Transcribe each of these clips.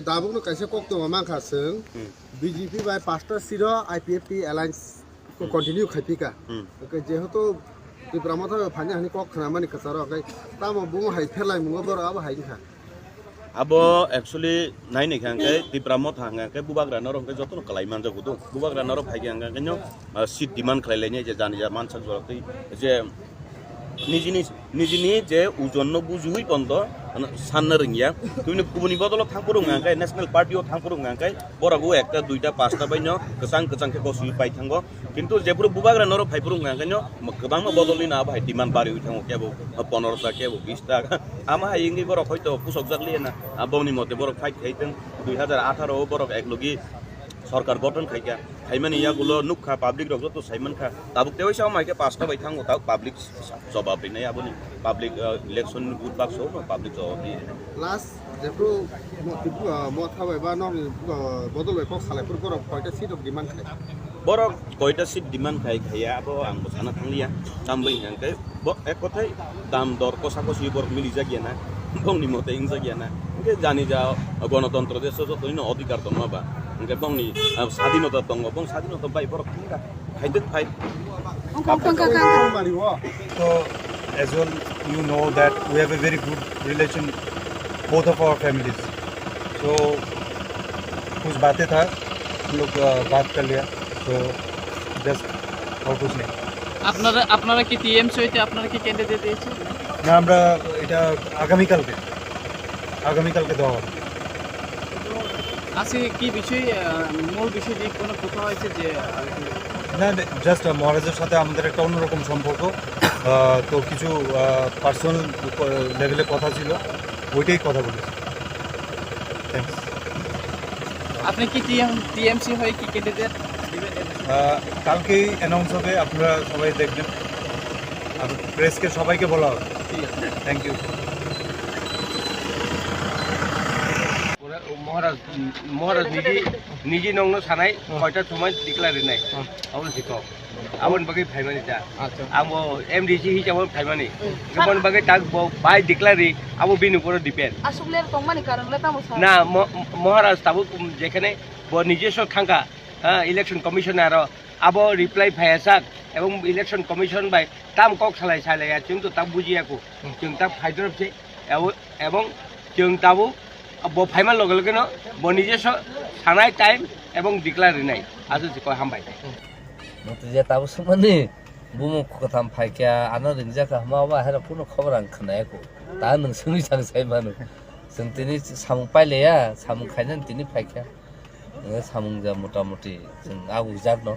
दाबुनो कैसे कक दङ माखा जों बीजेपी बाय पास्टा सिरो आईपीएफटी अलायंस को कंटिन्यू खैपिका ओके जेहेतु त्रिपुरा मथा फानि हानि कक खानामानि खसारो ओके तामो बुङो हाय फेरलाय मुङो बर अब हायखा abo actually nai ni khang kai Tipra Motha hang kai bubagra norong kai jotno kalai manja gudu bubagra norong phai hang kai nyo seat demand khlai lene je jani ja man sak jorati je nijini je ujonno bujuhui pondo sanna ringya তুমি কুবনি বদল থাংপুরং গাঙ্গাই national পার্টিও থাংপুরং গাঙ্গাই বরাগু একটা দুইটা পাঁচটা বাইনো কসাং কে কসুই পাই থাঙ্গো কিন্তু যেপুর বুবাগ্রা নর ফাইপুরং গাঙ্গাইনো গোবাং বদলনি না ভাই demand বাড়ি হই থাঙ্গো কেবো 15 টাকা কেবো 20 টাকা আমা হাইঙ্গি বড় হয়তো পুষক জাগলি না বনি মতে বড় ফাইট খাইতেন 2018 বড় একলগি সরকার গঠন খাইকা খাইমানি ইয়াগুলো নুখা পাবলিক রক তো সাইমান খা তাবুক তেই সাও মাইকে পাঁচটা বাই থাঙ্গো তা পাবলিক জবাব নাই আবনি পাবলিক ইলেকশন বুট বাক্স পাবলিক জবাব দি लास्ट जेफ्रु मथा बायबा ननि बदल बाय कक खालायफोर बर कयटा सीट अफ डिमांड खाय बर कयटा सीट डिमांड खाया अब आं साना थांलिया दामबै हांकै एक কথাই दाम दर कसाकसि बर मिलि जागियाना बंनि मते इंग जागियाना के जानि जा गणतन्त्र देश जतैनो अधिकार दङ बा के बंनि स्वाधीनता दङ बं स्वाधीनता बाय बर खाइदों phi So as well you know that we have a very good relation both of our families. So कुछ बातें था हम लोग बात कर लिया तो जस्ट और कुछ नहीं আপনারা কি টিএমসি হইতে আপনারা কি ক্যান্ডিডেট দিয়েছেন না আমরা এটা আগামীকালকে দেওয়া হবে আজকে কি বিষয় মূল বিষয় দিয়ে কোনো কথা হয়েছে যে না জাস্ট মহারাজের সাথে আমাদের একটা অন্যরকম সম্পর্ক তো কিছু পার্সোনাল লেভেলে কথা ছিল ওইটাই কথা বলেছি থ্যাংকস আপনি কি টিএমসি হয়ে কি ক্যান্ডিডেট দিবেন কালকেই অ্যানাউন্স হবে আপনারা সবাই দেখবেন আর প্রেসকে সবাইকে বলা হবে ঠিক আছে থ্যাংক ইউ महाराज निजी नंगनो सानाय कयटा समय डिक्लेयार होनाय आबो दिखौ आबन बागै फाइमानि दा आबो एमडीसी हिसाबै फाइमानि गोबां बागै ताक बाय डिक्लेयारि आबो बिनु पर डिपेन्ड আসলে কমানি কারণে তামো ना महाराज ताबो जेखाने নিজস্ব थांगा इलेक्शन कमिशनार आबो रिप्लाय फायासाक एवं इलेक्शन कमिशन बाय ताम कक सालाय सालाया जों तो ताब बुजियाको जों ताब फाइदरबसे एवं जों ताबो अब फाइमान लगे लगे न নিজস্ব सानाय टाइम एवं डिक्लेयार होनाय आजो जिको हामबाय मते ताबो सुमनि बुमु खथाम फाइक्या आनो रिंजाका माबा हेरा पुनो खबर आं खोनायाको दा नोंसोरनि सानसाय मानो जों दिनै सामु पाइलेया सामु खायनान दिनै फाइक्या सामुं जा मोटा मोटी जों आगु जाग न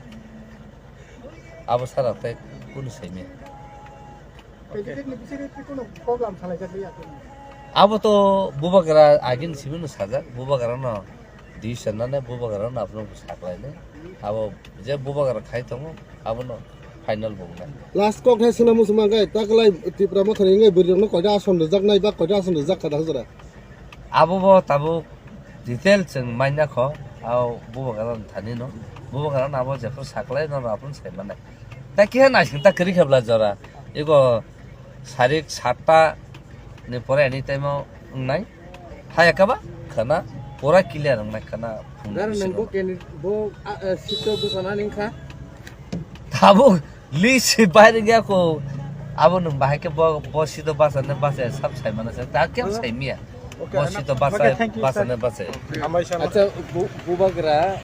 आबो साराथाय कुनो साइमे अब तो बुबाग्रा आगिन सिबिनु साजा बुबाग्रा न डिसिसन ने बुबाग्रा न आफ्नो साकलायने अब जे बुबाग्रा खाइ दङ अब न फाइनल बुंना लास्ट कक है सना मुसमा गाय ताकलाय त्रिपुरा मथा रिंगै बिरजोंनो कयटा आसन रजाकनाय बा कयटा आसन रजाकखादा जरा अब ताबो डिटेल जों माइना ख आव बुबाग्रा थानि न बुबाग्रा न अब जेफोर साकलाय न आफ्नो साइमाने ता के नासिन ता करि खेबला जरा एगो सारिक 7टा ने परे एनी टाइम नाय हायाकाबा खाना पूरा क्लियर नाय खाना नंगो बो सिटो बुसना निखा ताबो लिस बाहर गया को अब न बाहे के बसी तो बासने बासे सब छाय माने ता केम छाय मिया बसी तो बासा बासने बासे अच्छा बुबाग्रा